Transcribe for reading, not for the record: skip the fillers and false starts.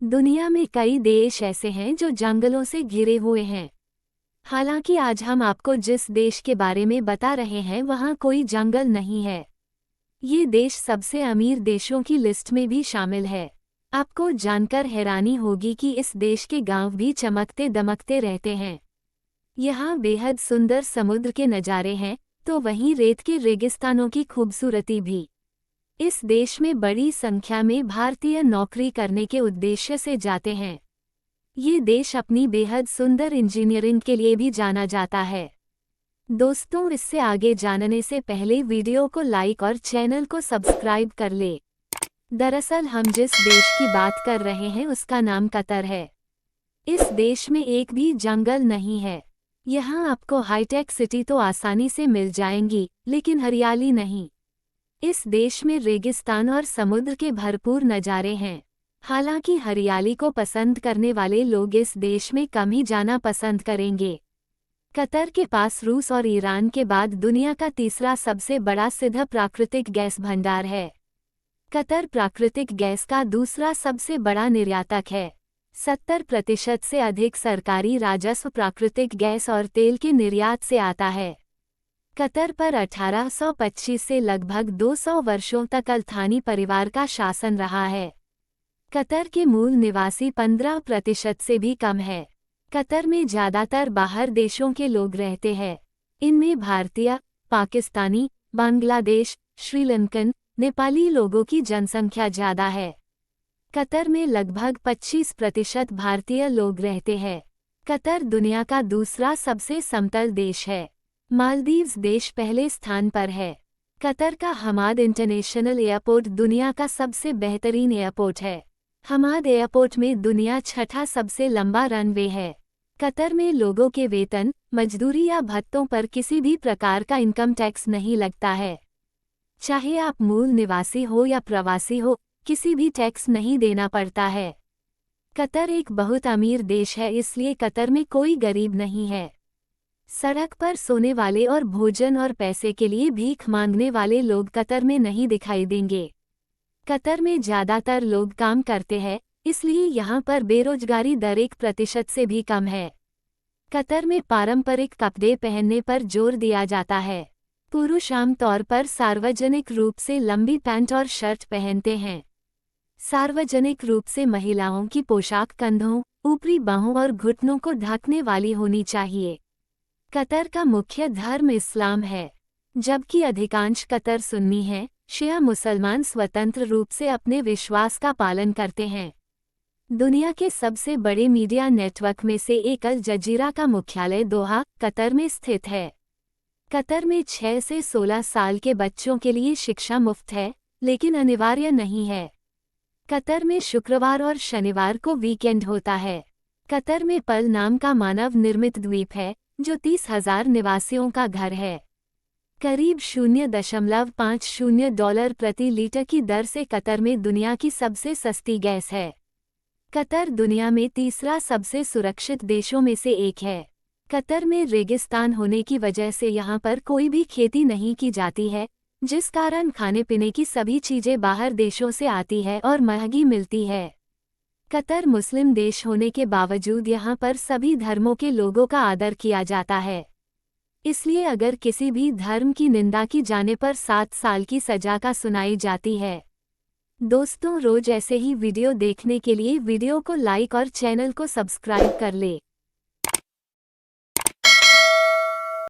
दुनिया में कई देश ऐसे हैं जो जंगलों से घिरे हुए हैं। हालांकि आज हम आपको जिस देश के बारे में बता रहे हैं वहाँ कोई जंगल नहीं है। ये देश सबसे अमीर देशों की लिस्ट में भी शामिल है। आपको जानकर हैरानी होगी कि इस देश के गांव भी चमकते दमकते रहते हैं। यहाँ बेहद सुंदर समुद्र के नज़ारे हैं, तो वहीं रेत के रेगिस्तानों की खूबसूरती भी। इस देश में बड़ी संख्या में भारतीय नौकरी करने के उद्देश्य से जाते हैं। ये देश अपनी बेहद सुंदर इंजीनियरिंग के लिए भी जाना जाता है। दोस्तों, इससे आगे जानने से पहले वीडियो को लाइक और चैनल को सब्सक्राइब कर ले। दरअसल हम जिस देश की बात कर रहे हैं उसका नाम कतर है। इस देश में एक भी जंगल नहीं है। यहाँ आपको हाईटेक सिटी तो आसानी से मिल जाएंगी, लेकिन हरियाली नहीं। इस देश में रेगिस्तान और समुद्र के भरपूर नज़ारे हैं। हालांकि हरियाली को पसंद करने वाले लोग इस देश में कम ही जाना पसंद करेंगे। कतर के पास रूस और ईरान के बाद दुनिया का तीसरा सबसे बड़ा सिद्ध प्राकृतिक गैस भंडार है। कतर प्राकृतिक गैस का दूसरा सबसे बड़ा निर्यातक है। 70% से अधिक सरकारी राजस्व प्राकृतिक गैस और तेल के निर्यात से आता है। कतर पर 1825 से लगभग 200 वर्षों तक अल्थानी परिवार का शासन रहा है। कतर के मूल निवासी 15% से भी कम है। कतर में ज़्यादातर बाहर देशों के लोग रहते हैं। इनमें भारतीय, पाकिस्तानी, बांग्लादेश, श्रीलंकन, नेपाली लोगों की जनसंख्या ज़्यादा है। कतर में लगभग 25% भारतीय लोग रहते हैं। कतर दुनिया का दूसरा सबसे समतल देश है। मालदीव्स देश पहले स्थान पर है। कतर का हमाद इंटरनेशनल एयरपोर्ट दुनिया का सबसे बेहतरीन एयरपोर्ट है। हमाद एयरपोर्ट में दुनिया छठा सबसे लंबा रनवे है। कतर में लोगों के वेतन, मजदूरी या भत्तों पर किसी भी प्रकार का इनकम टैक्स नहीं लगता है। चाहे आप मूल निवासी हो या प्रवासी हो, किसी भी टैक्स नहीं देना पड़ता है। कतर एक बहुत अमीर देश है, इसलिए कतर में कोई गरीब नहीं है। सड़क पर सोने वाले और भोजन और पैसे के लिए भीख मांगने वाले लोग कतर में नहीं दिखाई देंगे। कतर में ज़्यादातर लोग काम करते हैं, इसलिए यहाँ पर बेरोजगारी दर 1% से भी कम है। कतर में पारंपरिक कपड़े पहनने पर जोर दिया जाता है। पुरुष आम तौर पर सार्वजनिक रूप से लंबी पैंट और शर्ट पहनते हैं। सार्वजनिक रूप से महिलाओं की पोशाक कंधों, ऊपरी बाहों और घुटनों को ढकने वाली होनी चाहिए। कतर का मुख्य धर्म इस्लाम है, जबकि अधिकांश कतर सुन्नी हैं। शिया मुसलमान स्वतंत्र रूप से अपने विश्वास का पालन करते हैं। दुनिया के सबसे बड़े मीडिया नेटवर्क में से एक अल जजीरा का मुख्यालय दोहा, कतर में स्थित है। कतर में 6 से 16 साल के बच्चों के लिए शिक्षा मुफ्त है, लेकिन अनिवार्य नहीं है। कतर में शुक्रवार और शनिवार को वीकेंड होता है। कतर में पल नाम का मानव निर्मित द्वीप है, जो 30,000 निवासियों का घर है। करीब $0.50 प्रति लीटर की दर से कतर में दुनिया की सबसे सस्ती गैस है। कतर दुनिया में तीसरा सबसे सुरक्षित देशों में से एक है। कतर में रेगिस्तान होने की वजह से यहाँ पर कोई भी खेती नहीं की जाती है, जिस कारण खाने पीने की सभी चीज़ें बाहर देशों से आती है और महंगी मिलती है। कतर मुस्लिम देश होने के बावजूद यहाँ पर सभी धर्मों के लोगों का आदर किया जाता है। इसलिए अगर किसी भी धर्म की निंदा की जाने पर 7 साल की सजा का सुनाई जाती है। दोस्तों, रोज ऐसे ही वीडियो देखने के लिए वीडियो को लाइक और चैनल को सब्सक्राइब कर ले।